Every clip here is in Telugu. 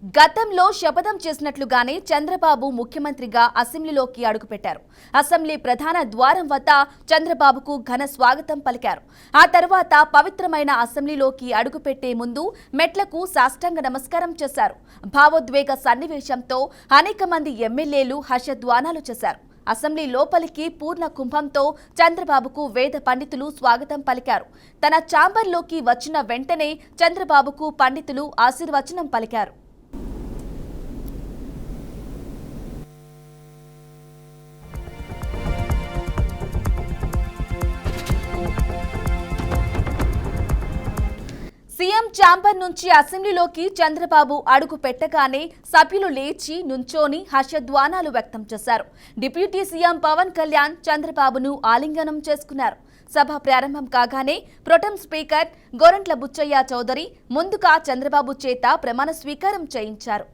గతంలో శపథం చేసినట్లుగానే చంద్రబాబు ముఖ్యమంత్రిగా అసెంబ్లీలోకి అడుగుపెట్టారు. అసెంబ్లీ ప్రధాన ద్వారం వద్ద చంద్రబాబుకు ఘన స్వాగతం పలికారు. ఆ తర్వాత పవిత్రమైన అసెంబ్లీలోకి అడుగుపెట్టే ముందు మెట్లకు సాష్టాంగ నమస్కారం చేశారు. భావోద్వేగ సన్నివేశంతో అనేక మంది ఎమ్మెల్యేలు హర్షధ్వానాలు చేశారు. అసెంబ్లీ లోపలికి పూర్ణ కుంభంతో చంద్రబాబుకు వేద పండితులు స్వాగతం పలికారు. తన ఛాంబర్లోకి వచ్చిన వెంటనే చంద్రబాబుకు పండితులు ఆశీర్వచనం పలికారు. సీఎం ఛాంబర్ నుంచి అసెంబ్లీలోకి చంద్రబాబు అడుగు పెట్టగానే సభ్యులు లేచి నుంచోని హర్షధ్వానాలు వ్యక్తం చేశారు. డిప్యూటీ సీఎం పవన్ కళ్యాణ్ చంద్రబాబును ఆలింగనం చేసుకున్నారు. సభ ప్రారంభం కాగానే ప్రొటెం స్పీకర్ గోరంట్ల బుచ్చయ్య చౌదరి ముందుగా చంద్రబాబు చేత ప్రమాణ స్వీకారం చేయించారు.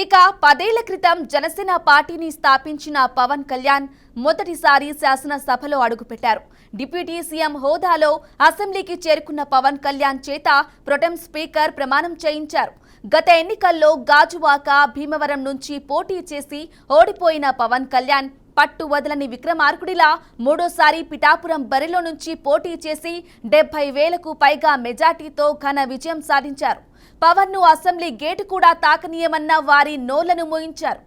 ఇక 10 ఏళ్ల క్రితం జనసేన పార్టీని స్థాపించిన పవన్ కళ్యాణ్ మొదటిసారి శాసనసభలో అడుగుపెట్టారు. డిప్యూటీ సీఎం హోదాలో అసెంబ్లీకి చేరుకున్న పవన్ కళ్యాణ్ చేత ప్రొటెం స్పీకర్ ప్రమాణం చేయించారు. గత ఎన్నికల్లో గాజువాక, భీమవరం నుంచి పోటీ చేసి ఓడిపోయిన పవన్ కళ్యాణ్ పట్టు వదలని విక్రమార్కుడిలా మూడోసారి పిఠాపురం బరిలో నుంచి పోటీ చేసి 70,000కు పైగా మెజార్టీతో ఘన విజయం సాధించారు. పవన్ ను అసెంబ్లీ గేటు కూడా తాకనీయమన్న వారి నోళ్లను మోయించారు.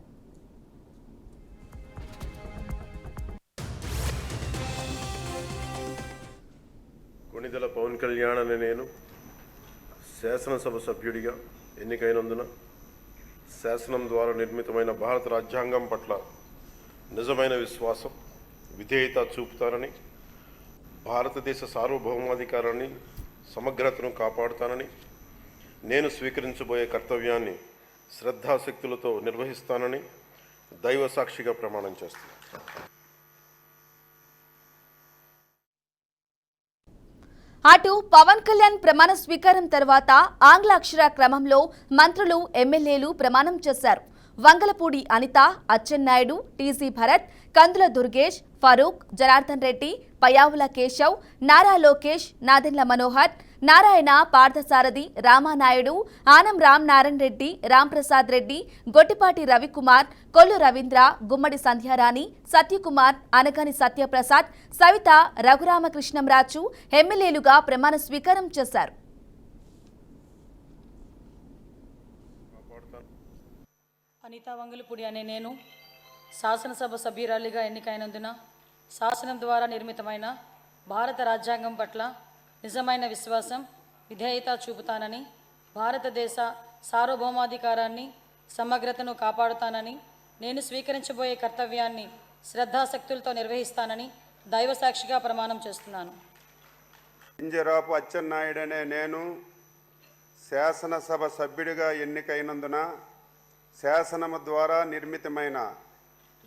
కొణిదెల పవన్ కళ్యాణ్ అనే నేను శాసనసభ సభ్యుడిగా ఎన్నికైనందున శాసనం ద్వారా నిర్మితమైన భారత రాజ్యాంగం పట్ల నిజమైన విశ్వాసం, విధేయత చూపుతానని, భారతదేశ సార్వభౌమాధికారాన్ని, సమగ్రతను కాపాడుతానని, నేను స్వీకరించబోయే కర్తవ్యాన్ని శ్రద్ధాశక్తులతో నిర్వహిస్తానని దైవ సాక్షిగా ప్రమాణం చేస్తున్నాను. అటు పవన్ కళ్యాణ్ ప్రమాణ స్వీకారం తర్వాత ఆంగ్ల అక్షర క్రమంలో మంత్రులు, ఎమ్మెల్యేలు ప్రమాణం చేశారు. వంగలపూడి అనిత, అచ్చెన్నాయుడు, టీసీ భరత్, కందుల దుర్గేష్, ఫరూక్, జనార్దన్ రెడ్డి, పయావుల కేశవ్, నారా లోకేష్, నాదెండ్ల మనోహర్, నారాయణ, పార్థసారథి, రామానాయుడు, ఆనం రామనారాయణ రెడ్డి, రాంప్రసాద్ రెడ్డి, గొట్టిపాటి రవికుమార్, కొల్లు రవీంద్ర, గుమ్మడి సంధ్యారాణి, సత్యకుమార్, అనగాని సత్యప్రసాద్, సవిత, రఘురామకృష్ణంరాజు ఎమ్మెల్యేలుగా ప్రమాణ స్వీకారం చేశారు. అనితా వంగలపూడి అనే నేను శాసనసభ సభ్యురాలిగా ఎన్నికైనందున శాసనం ద్వారా నిర్మితమైన భారత రాజ్యాంగం పట్ల నిజమైన విశ్వాసం, విధేయత చూపుతానని, భారతదేశ సార్వభౌమాధికారాన్ని, సమగ్రతను కాపాడుతానని, నేను స్వీకరించబోయే కర్తవ్యాన్ని శ్రద్ధాశక్తులతో నిర్వహిస్తానని దైవ సాక్షిగా ప్రమాణం చేస్తున్నాను. కింజరాపు అచ్చెన్నాయుడు అనే నేను శాసనసభ సభ్యుడిగా ఎన్నికైనందున శాసనము ద్వారా నిర్మితమైన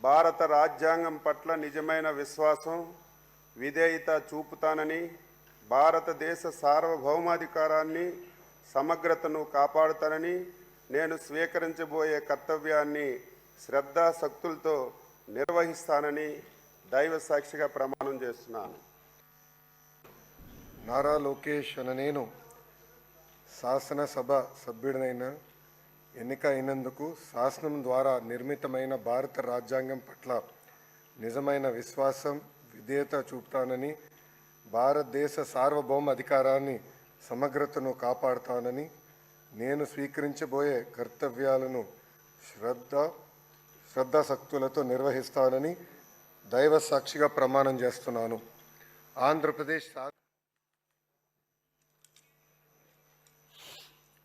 భారత రాజ్యాంగం పట్ల నిజమైన విశ్వాసం, విధేయత చూపుతానని, భారతదేశ సార్వభౌమాధికారాన్ని, సమగ్రతను కాపాడుతానని, నేను స్వీకరించబోయే కర్తవ్యాన్ని శ్రద్ధాశక్తులతో నిర్వహిస్తానని దైవ సాక్షిగా ప్రమాణం చేస్తున్నాను. నారా లోకేష్ అనే నేను శాసనసభ సభ్యుడినైన ఎన్నిక అయినందుకు శాసనం ద్వారా నిర్మితమైన భారత రాజ్యాంగం పట్ల నిజమైన విశ్వాసం, విధేయత చూపుతానని, భారతదేశ సార్వభౌమ అధికారాన్ని, సమగ్రతను కాపాడుతానని, నేను స్వీకరించబోయే కర్తవ్యాలను శ్రద్ధాశక్తులతో నిర్వహిస్తానని దైవ సాక్షిగా ప్రమాణం చేస్తున్నాను. ఆంధ్రప్రదేశ్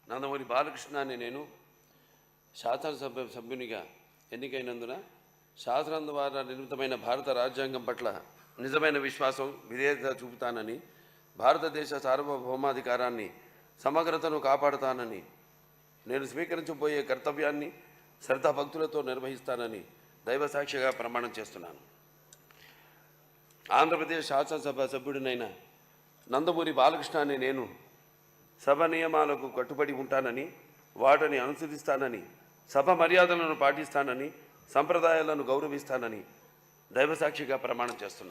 నందమూరి బాలకృష్ణ అనే నేను శాసనసభ సభ్యునిగా ఎన్నికైనందున శాసనం ద్వారా నిర్మితమైన భారత రాజ్యాంగం పట్ల నిజమైన విశ్వాసం, విధేయత చూపుతానని, భారతదేశ సార్వభౌమాధికారాన్ని, సమగ్రతను కాపాడుతానని, నేను స్వీకరించబోయే కర్తవ్యాన్ని శ్రద్ధాభక్తులతో నిర్వహిస్తానని దైవ సాక్షిగా ప్రమాణం చేస్తున్నాను. ఆంధ్రప్రదేశ్ శాసనసభ సభ్యుడినైన నందమూరి బాలకృష్ణ అనే నేను సభ నియమాలకు కట్టుబడి ఉంటానని, వాటిని అనుసరిస్తానని, సభ మర్యాదలను పాటిస్తానని, సంప్రదాయాలను గౌరవిస్తానని దైవసాక్షిగా ప్రమాణం చేస్తున్నాను.